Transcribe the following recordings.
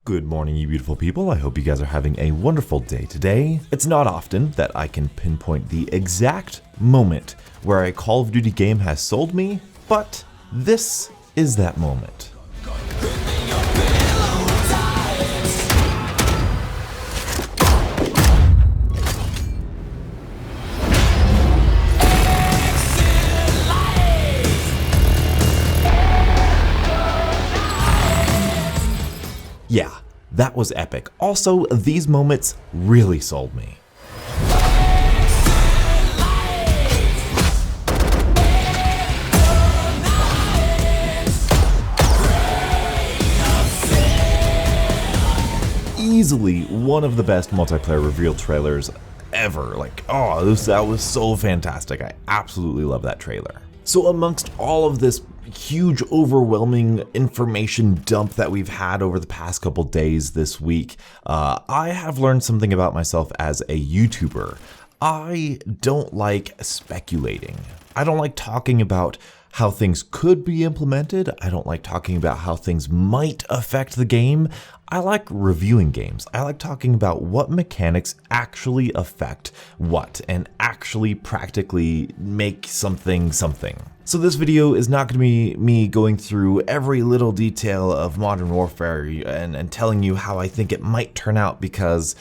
Good morning, you beautiful people. I hope you guys are having a wonderful day today. It's not often that I can pinpoint the exact moment where a Call of Duty game has sold me, but this is that moment. Yeah, that was epic. Also, these moments really sold me. Easily one of the best multiplayer reveal trailers ever. That was so fantastic. I absolutely love that trailer. So amongst all of this huge, overwhelming information dump that we've had over the past couple days this week, I have learned something about myself as a YouTuber. I don't like speculating. I don't like talking about how things could be implemented. I don't like talking about how things might affect the game. I like reviewing games. I like talking about what mechanics actually affect what and actually practically make something something. So this video is not going to be me going through every little detail of Modern Warfare and telling you how I think it might turn out, because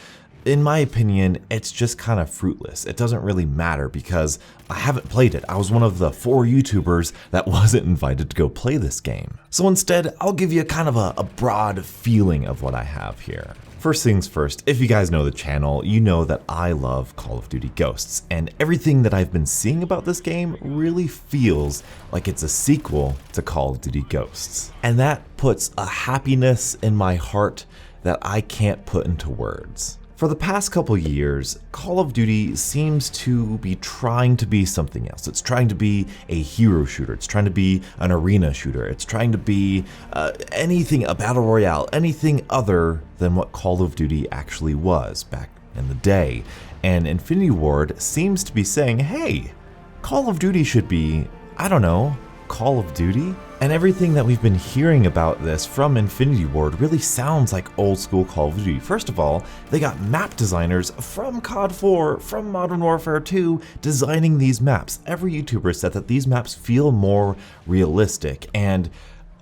in my opinion, it's just kind of fruitless. It doesn't really matter because I haven't played it. I was one of the 4 YouTubers that wasn't invited to go play this game. So instead, I'll give you kind of a broad feeling of what I have here. First things first, if you guys know the channel, you know that I love Call of Duty Ghosts, and everything that I've been seeing about this game really feels like it's a sequel to Call of Duty Ghosts. And that puts a happiness in my heart that I can't put into words. For the past couple years, Call of Duty seems to be trying to be something else. It's trying to be a hero shooter. It's trying to be an arena shooter. It's trying to be anything, a battle royale, anything other than what Call of Duty actually was back in the day. And Infinity Ward seems to be saying, hey, Call of Duty should be, I don't know, Call of Duty? And everything that we've been hearing about this from Infinity Ward really sounds like old school Call of Duty. First of all, they got map designers from COD 4, from Modern Warfare 2, designing these maps. Every YouTuber said that these maps feel more realistic, and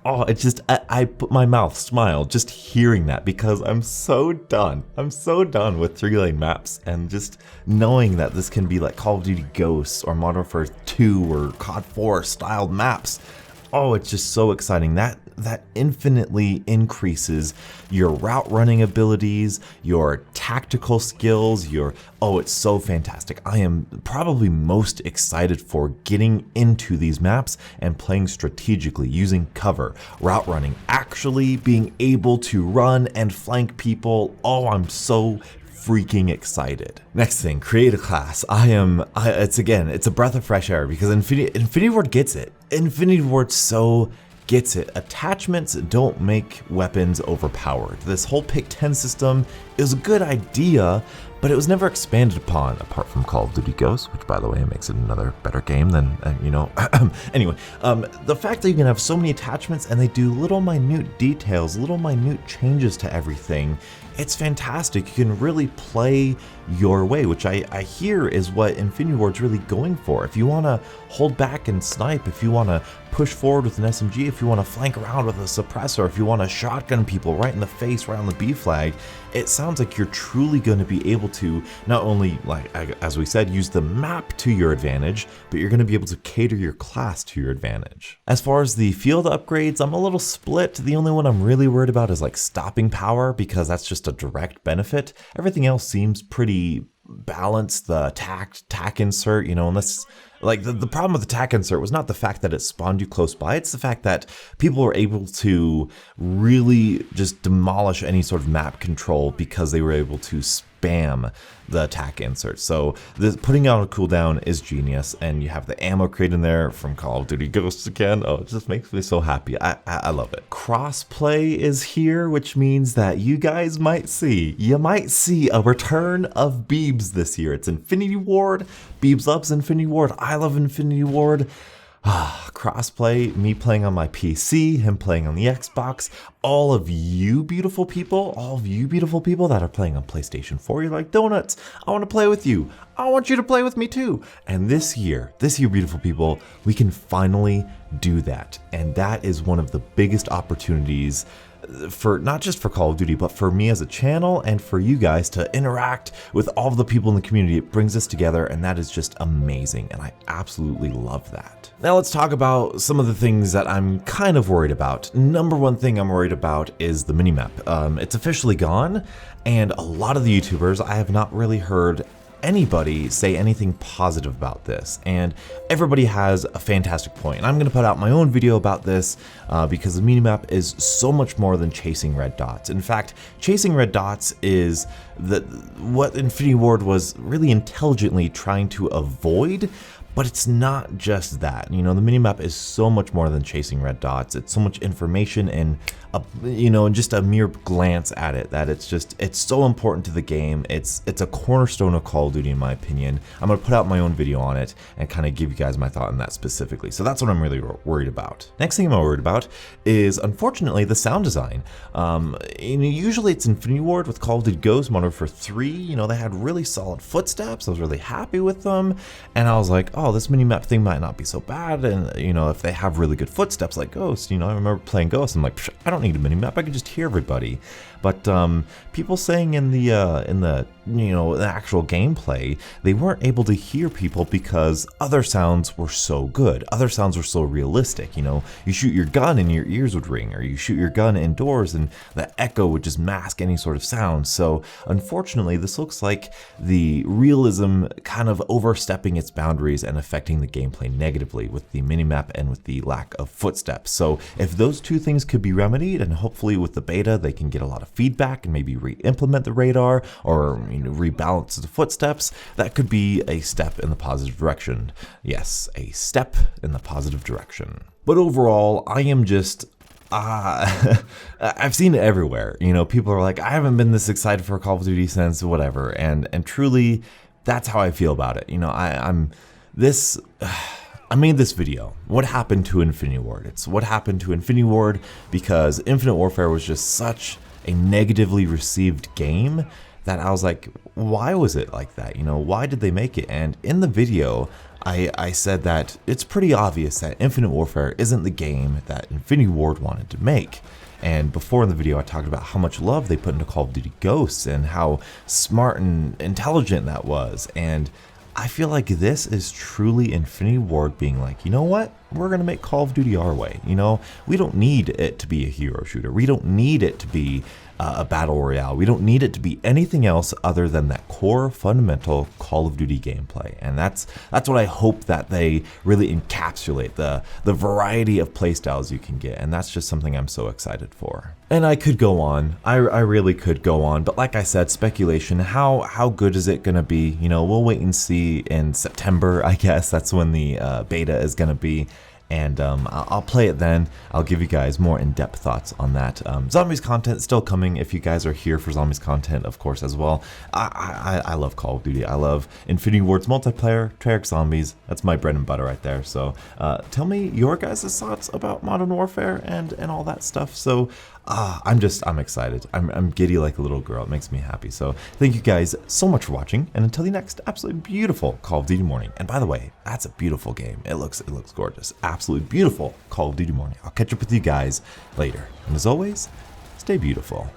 I put my mouth smile just hearing that, because I'm so done. I'm so done with 3-lane maps and just knowing that this can be like Call of Duty Ghosts or Modern Warfare 2 or COD 4 styled maps. Oh, it's just so exciting. That infinitely increases your route running abilities, your tactical skills, it's so fantastic. I am probably most excited for getting into these maps and playing strategically, using cover, route running, actually being able to run and flank people. Oh, I'm so freaking excited. Next thing, create a class. It's a breath of fresh air, because Infinity Ward gets it. Infinity Ward so gets it. Attachments don't make weapons overpowered. This whole pick 10 system is a good idea, but it was never expanded upon, apart from Call of Duty Ghosts, which, by the way, makes it another better game than, Anyway, the fact that you can have so many attachments and they do little minute details, little minute changes to everything, it's fantastic. You can really play your way, which I hear is what Infinity Ward's really going for. If you want to hold back and snipe, if you want to push forward with an SMG, if you want to flank around with a suppressor, if you want to shotgun people right in the face, right on the B flag, it sounds like you're truly going to be able to not only, as we said, use the map to your advantage, but you're going to be able to cater your class to your advantage. As far as the field upgrades, I'm a little split. The only one I'm really worried about is stopping power, because that's just a direct benefit. Everything else seems pretty balanced. The tack insert, unless the problem with the tack insert was not the fact that it spawned you close by, it's the fact that people were able to really just demolish any sort of map control because they were able to spam the attack insert. So putting out a cooldown is genius, and you have the ammo crate in there from Call of Duty Ghosts again. Oh, it just makes me so happy. I love it. Crossplay is here, which means that you guys might see a return of Beebs this year. It's Infinity Ward. Beebs loves Infinity Ward. I love Infinity Ward. Crossplay, me playing on my PC, him playing on the Xbox, all of you beautiful people that are playing on PlayStation 4, you're like, Doughnuts, I want to play with you. I want you to play with me too. And this year, beautiful people, we can finally do that. And that is one of the biggest opportunities for not just for Call of Duty, but for me as a channel and for you guys to interact with all of the people in the community. It brings us together, and that is just amazing, and I absolutely love that. Now let's talk about some of the things that I'm kind of worried about. Number one thing I'm worried about is the minimap. It's officially gone, and a lot of the YouTubers, I have not really heard anybody say anything positive about this, and everybody has a fantastic point. And I'm going to put out my own video about this because the minimap is so much more than chasing red dots. In fact, chasing red dots is what Infinity Ward was really intelligently trying to avoid. But it's not just that, you know, the minimap is so much more than chasing red dots. It's so much information and, just a mere glance at it that it's so important to the game. It's a cornerstone of Call of Duty in my opinion. I'm gonna put out my own video on it and kind of give you guys my thought on that specifically. So that's what I'm really worried about. Next thing I'm worried about is, unfortunately, the sound design. Usually it's Infinity Ward with Call of Duty Ghosts, Modern Warfare 3, they had really solid footsteps. I was really happy with them. And I was like, oh, this minimap thing might not be so bad, and if they have really good footsteps like Ghost, I remember playing Ghost, I'm like, I don't need a minimap, I can just hear everybody. But people saying in the the actual gameplay, they weren't able to hear people because other sounds were so good. Other sounds were so realistic. You shoot your gun and your ears would ring, or you shoot your gun indoors and the echo would just mask any sort of sound. So unfortunately, this looks like the realism kind of overstepping its boundaries and affecting the gameplay negatively with the minimap and with the lack of footsteps. So if those two things could be remedied, and hopefully with the beta they can get a lot of feedback and maybe re-implement the radar or rebalance the footsteps, that could be a step in the positive direction. Yes, a step in the positive direction. But overall, I am just I've seen it everywhere. People are like, I haven't been this excited for Call of Duty since whatever, and truly that's how I feel about it. I made this video. What happened to Infinity Ward? It's what happened to Infinity Ward because Infinite Warfare was just such a negatively received game that I was like, why was it like that? Why did they make it? And in the video, I said that it's pretty obvious that Infinite Warfare isn't the game that Infinity Ward wanted to make. And before in the video, I talked about how much love they put into Call of Duty Ghosts and how smart and intelligent that was. And I feel like this is truly Infinity Ward being like, you know what? We're going to make Call of Duty our way. We don't need it to be a hero shooter. We don't need it to be a battle royale. We don't need it to be anything else other than that core fundamental Call of Duty gameplay. And that's what I hope that they really encapsulate, the variety of playstyles you can get. And that's just something I'm so excited for. And I could go on. I really could go on. But like I said, speculation, how good is it going to be? We'll wait and see in September, I guess. That's when the beta is going to be. And I'll play it then. I'll give you guys more in-depth thoughts on that. Zombies content still coming if you guys are here for zombies content, of course, as well. I love Call of Duty. I love Infinity Ward's multiplayer, Treyarch Zombies. That's my bread and butter right there. So tell me your guys' thoughts about Modern Warfare and all that stuff. So I'm excited. I'm giddy like a little girl. It makes me happy. So thank you guys so much for watching, and until the next absolutely beautiful Call of Duty morning. And by the way, that's a beautiful game. It looks gorgeous. Absolutely beautiful Call of Duty morning. I'll catch up with you guys later. And as always, stay beautiful.